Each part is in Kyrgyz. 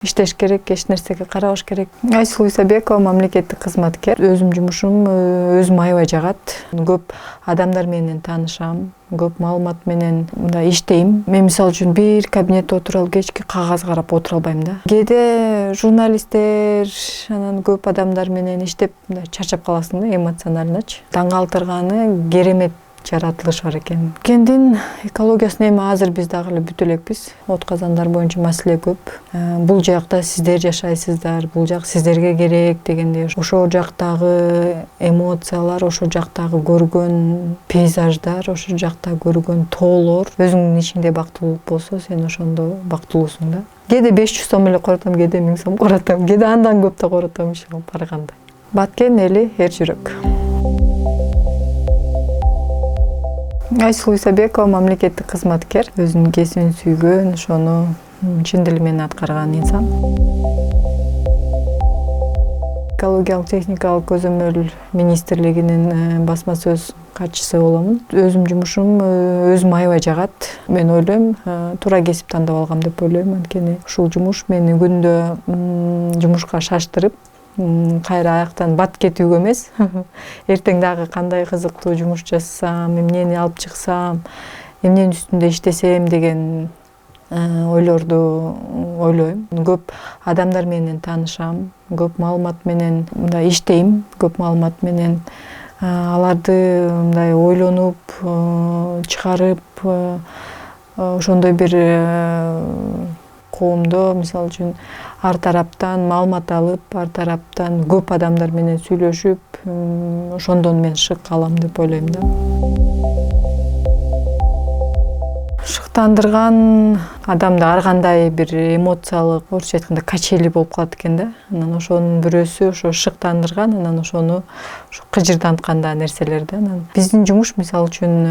Иштеш керек, эч нерсеге карабаш керек. Айсулуу Исабекова мамлекеттик кызматкер. Өзүм жумушум өзүм аябай жагат. Көп адамдар менен таанышам, көп маалымат менен мындай иштейм. Мен мисалы үчүн бир кабинетте отура алып кечки кагаз карап отура албайм да. Кээде журналисттер, анан көп адамдар менен иштеп чарчап каласың да, эмоциональночу. Таң калтырганы керемет жаратылыш бар экен. Кендин экологиясын эми азыр биз дагы эле бүтө элекпиз. Отказандар боюнча маселе көп. Бул жакта сиздер жашайсыздар, бул жак сиздерге керек дегендей. Ошол жактагы эмоциялар, ошол жактагы көргөн пейзаждар, ошол жакта көргөн тоолор өзүңдүн ичиңде бактылуулук болсо, сен ошондо бактылуусуң да. Кээде 500 сом эле коротом, кээде 1000 сом коротом, кээде андан көп да коротом иши барганда. Баткен эли эр жүрөк. Айсулуу Исабекова мамлекеттик кызматкер. Өзүнүн кесибин сүйгөн, ошону чын дили менен аткарган инсан. Экологиялык техникалык көзөмөл министрлигинин басма сөз катчысы боломун. Өзүм жумушум өзүм аябай жагат. Мен ойлойм, туура кесип тандап алгам деп ойлойм. Анткени ушул жумуш мени күндө жумушка шаштырып, кайра аяктан бат кетүүгө эмес, эртең дагы кандай кызыктуу жумуш жасасам, эмнени алып чыксам, эмненин үстүндө иштесем деген ойлорду ойлойм. Көп адамдар менен таанышам, көп маалымат менен мындай иштейм, көп маалымат менен аларды мындай ойлонуп, чыгарып, ошондой бир коомдо, мисалы үчүн, ар тараптан маалымат алып, ар тараптан көп адамдар менен сүйлөшүп, ошондон мен шык алам деп ойлойм да. Шыктандырган адамды ар кандай бир эмоциялык, орусча айтканда качели болуп калат экен да. Анан ошонун бирөөсү ошо шыктандырган, анан ошону кыжырданткан да нерселер да. Биздин жумуш мисалы үчүн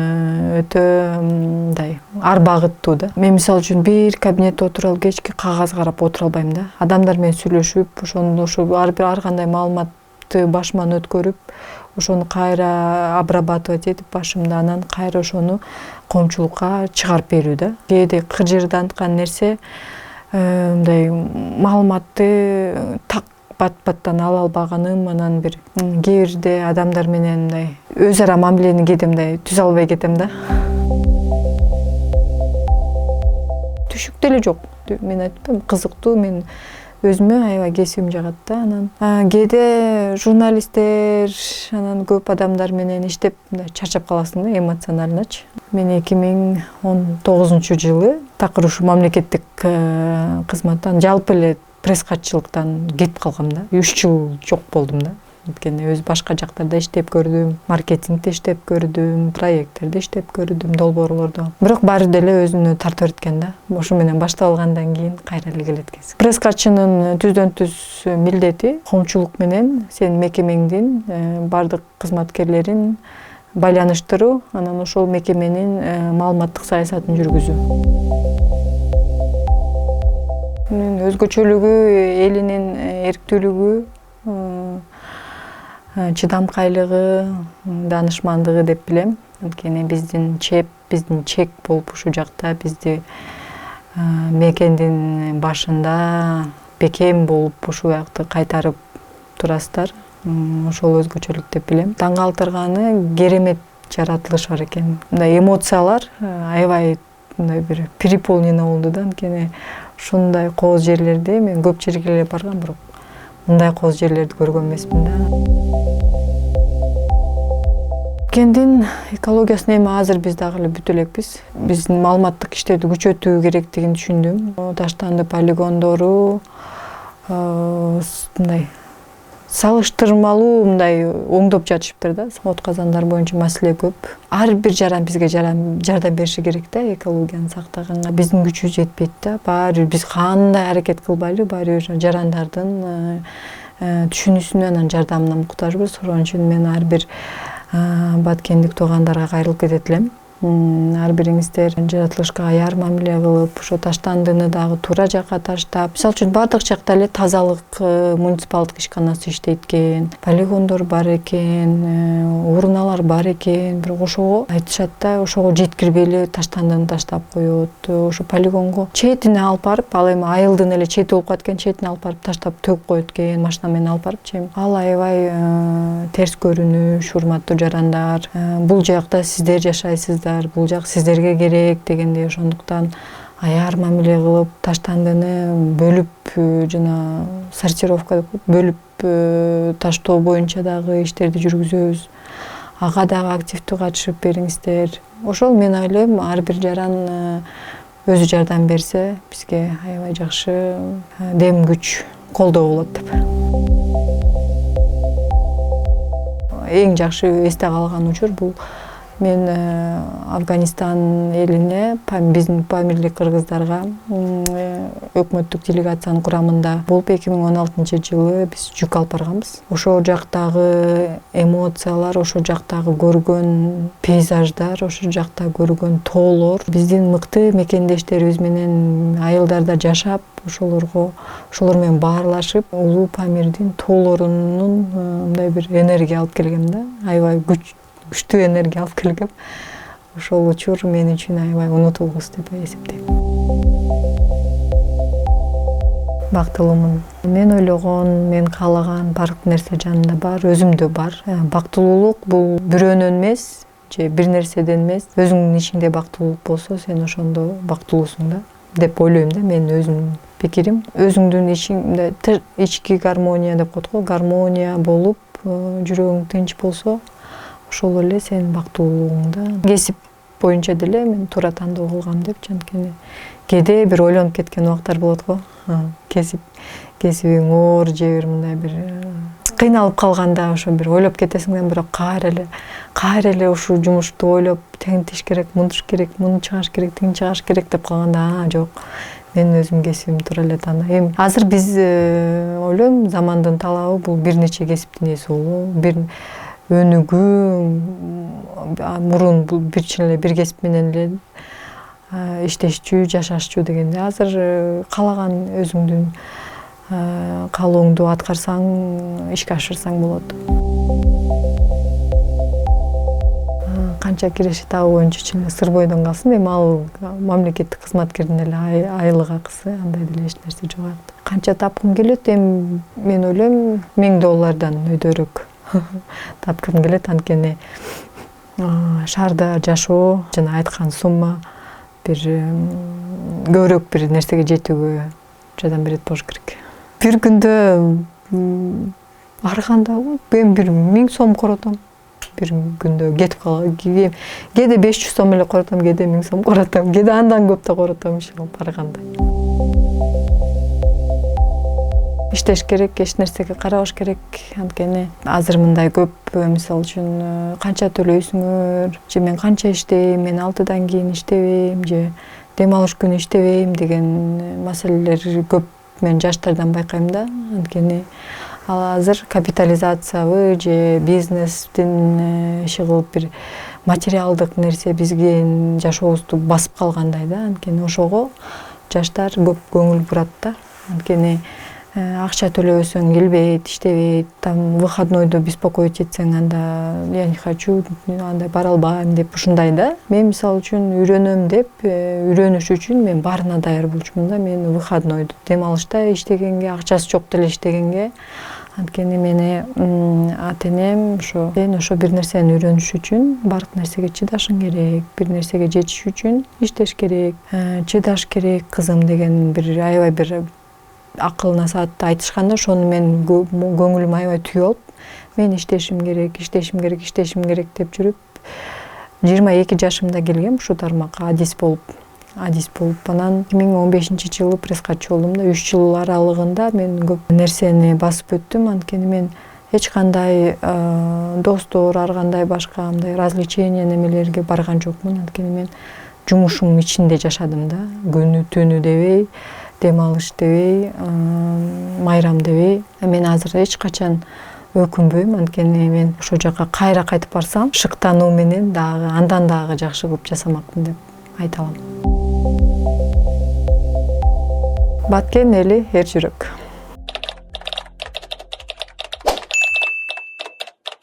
өтө мындай ар багыттуу да. Мен мисалы үчүн бир кабинетте отура алып кечки кагаз карап отура албайм да. Адамдар менен сүйлөшүп, ошо ар кандай маалыматты башыман өткөрүп, ошону кайра обрабатывать этип башымда, анан кайра ошону коомчулукка чыгарып берүү да. Кээде кыжырданткан нерсе мындай маалыматты так бат-баттан ала албаганым, анан бир кээ бирде адамдар менен мындай өз ара мамилени кээде мындай түзө албай кетем да. Түшүк деле жок. Мен айтпайм, кызыктуу, мен өзүмө аябай кесибим жагат да. Анан кээде журналисттер, анан көп адамдар менен иштеп чарчап каласың да, эмоциональночу. Мен 2019-жылы такыр ушу мамлекеттик кызматтан, жалпы эле пресс катчылыктан кетип калгам да. 3 жыл жок болдум да. Анткени өз башка жактарда иштеп көрдүм, маркетингде иштеп көрдүм, проекттерде иштеп көрдүм, долбоорлордо. Бирок баары деле өзүнө тартып эрткен да. Ошо менен баштап алгандан кийин кайра эле келет экенсиң. Пресс катчынын түздөн түз милдети коомчулук менен сенин мекемеңдин бардык кызматкерлерин байланыштыруу, анан ошол мекеменин маалыматтык саясатын жүргүзүү. Өзгөчөлүгү, элинин эрктүүлүгү, чыдамкайлыгы, данышмандыгы деп билем. Анткени биздин чек болуп ушул жакта бизди мекендин башында бекем болуп ушул жакты кайтарып турасыздар. Ошол өзгөчөлүк деп билем. Таң калтырганы керемет жаратылыш бар экен. Мындай эмоциялар аябай мындай бир переполнено болду да. Анткени ушундай кооз жерлерде мен көп жерге эле баргам, бирок мындай кооз жерлерди көргөн эмесмин да. Кендин экологиясын эми азыр биз дагы эле бүтө элекпиз. Биздин маалыматтык иштерди күчөтүү керектигин түшүндүм. Таштанды полигондору мындай салыштырмалуу мындай оңдоп жатышыптыр да. Отказандар боюнча маселе көп. Ар бир жаран бизге жардам бериши керек да, экологияны сактаганга. Биздин күчүбүз жетпейт да. Баары биз кандай аракет кылбайлы, баары жарандардын түшүнүүсүнө, анан жардамына муктажбыз. Ошон үчүн мен ар бир баткендик туугандарга кайрылып кетет элем. ар бириңиздер жаратылышка аяр мамиле кылып, ошо таштандыны дагы туура жакка таштап, мисалы үчүн бардык жакта эле тазалык муниципалдык ишканасы иштейт экен, полигондор бар экен, урналар бар экен, бирок ошого айтышат да, ошого жеткирбей эле таштандыны таштап коет. Ошо полигонго четине алып барып, ал эми айылдын эле чети болуп калат экен, четине алып барып таштап төгүп коет экен, машина менен алып барыпчы. Ал аябай терс көрүнүш, урматтуу жарандар. Бул жакта сиздер жашайсыздар, бул жак сиздерге керек дегендей, ошондуктан аяр мамиле кылып, таштандыны бөлүп, жана сортировка бөлүп таштоо боюнча дагы иштерди жүргүзөбүз. Ага дагы активдүү катышып бериңиздер. Ошол мен ойлойм, ар бир жаран өзү жардам берсе, бизге аябай жакшы дем күч, колдоо болот деп. Эң жакшы эсте калган учур бул мен Афганистан элине, биздин Памирлик кыргыздарга өкмөттүк делегациянын курамында болуп 2016-жылы биз жүк алып барганбыз. Ошол жактагы эмоциялар, ошол жактагы көргөн пейзаждар, ошол жакта көргөн тоолор биздин мыкты мекендештерибиз менен айылдарда жашап, ошолор менен баарлашып, улуу Памирдин тоолорунун мындай бир энергия алып келгем да, аябай күчтүү энергия алып келгем. Ошол учур мен үчүн аябай унутулгус деп эсептейм. Бактылуумун. Мен ойлогон, мен каалаган бардык нерсе жанымда бар, өзүмдө бар. Бактылуулук бул бирөөнөн эмес, же бир нерседен эмес. Өзүңдүн ичиңде бактылуулук болсо, сен ошондо бактылуусуң да, деп ойлойм да, мен өзүмдүн пикирим. Өзүңдүн ичиңде ички гармония деп коет го, гармония болуп, жүрөгүң тынч болсо, ошол эле сен бактылуулугуңда. Кесип боюнча деле мен туура тандоо кылгам деп, анткени кээде бир ойлонуп кеткен убактар болот го. Кесибиң оор же бир мындай бир кыйналып калганда, ошо бир ойлоп кетесиң да, бирок кайра эле ушул жумушту ойлоп, тегинтиш керек, мынтиш керек, муну чыгаш керек, тигини чыгаш керек деп калганда, жок. Мен өзүм кесибим туура эле тандайм. Азыр биз ойлойм, замандын талабы бул бир нече кесиптин ээси болуу, бир өнүгүү, мурун бул бир кесип менен эле иштешчү, жашашчу дегенде, азыр каалаган өзүңдүн каалооңду аткарсаң, ишке ашырсаң болот. Канча киреше табуу боюнча чын сыр бойдон калсын, эми ал мамлекеттик кызматкердин эле айлык акысы, андай деле эч нерсе жок. Канча тапкым келет, эми мен ойлойм $1000 өйдөрөөк тапкым келет, анткени шаарда жашоо жана айткан сумма бир көбүрөөк бир нерсеге жетүүгө жардам берет болуш керек. Бир күндө арыганда мен бир 1000 сом коротом. Бир күндө кетип калган. Кээде 500 сом эле коротом, кээде 1000 сом коротом, кээде андан көп да коротом иши барганда. Иштеш керек, эч нерсеге карабаш керек, анткени азыр мындай көп, мисалы үчүн канча төлөйсүңөр, же мен канча иштейм, мен 6-дан кийин иштебейм, же дем алыш күнү иштебейм деген маселелер көп мен жаштардан байкайм да, анткени ал азыр капитализациябы же бизнестин иши кылып бир материалдык нерсе бизге жашообузду басып калгандай да, анткени ошого жаштар көп көңүл бурат да, анткени акча төлөбөсөң келбейт, иштебейт, там выходнойдо беспокоить этсең, анда я не хочу, андай бара албайм деп ушундай да. Мен мисалы үчүн үйрөнөм деп, үйрөнүш үчүн мен баарына даяр болчумун да. Мен выходнойдо дем алышта иштегенге, акчасы жок деле иштегенге, анткени мени ата-энем ошо сен ошо бир нерсени үйрөнүш үчүн бардык нерсеге чыдашың керек, бир нерсеге жетиш үчүн иштеш керек, чыдаш керек кызым деген бир аябай бир акыл насаатты айтышканда, ошону мен көңүлүм аябай түйүп алып, мен иштешим керек деп жүрүп, 22 жашымда келгем ушу тармакка адис болуп. Анан 2015-жылы пресс-катчы болдум да, 3 жыл аралыгында мен көп нерсени басып өттүм, анткени мен эч кандай достор, ар кандай башка мындай развлечение немелерге барган жокмун, анткени мен жумушумдун ичинде жашадым да, күнү түнү дебей, дем алыш дебей, майрам дебей. Мен азыр эч качан өкүнбөйм, анткени мен ошол жака кайра кайтып барсам шыктануу менен дагы андан дагы жакшы кылып жасамакмын деп айта алам. Баткен эли эр жүрөк.